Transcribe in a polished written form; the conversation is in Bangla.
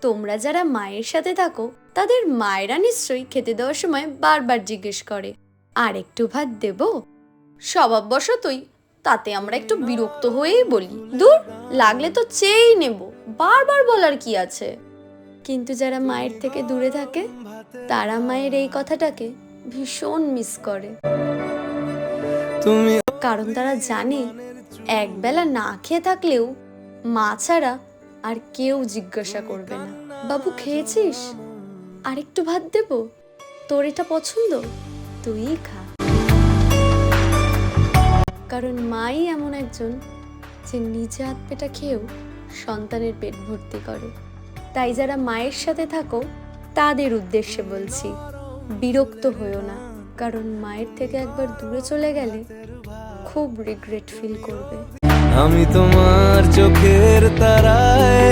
তোমরা যারা মায়ের সাথে থাকো তাদের মায়েরা নিশ্চয়ই খেতে দেওয়ার সময় বারবার জিজ্ঞেস করে, আর একটু ভাত দেব? স্বভাববশতই তাতে আমরা একটু বিরক্ত হয়েই বলি, দূর, লাগলে তো চেয়েই নেব, বারবার বলার কি আছে। কিন্তু যারা মায়ের থেকে দূরে থাকে তারা মায়ের এই কথাটাকে ভীষণ মিস করে, কারণ তারা জানে একবেলা না খেয়ে থাকলেও মা ছাড়া আর কেউ জিজ্ঞাসা করবে না, বাবু খেয়েছিস? আর একটু ভাত দেব? তোর এটা পছন্দ, তুই খা। কারণ মাই এমন একজন যে নিজে হাত পেটা খেয়েও সন্তানের পেট ভর্তি করে। তাই যারা মায়ের সাথে থাকো তাদের উদ্দেশ্যে বলছি, বিরক্ত হয়েও না, কারণ মায়ের থেকে একবার দূরে চলে গেলে খুব রিগ্রেট ফিল করবে। আমি তোমার চোখের তারায়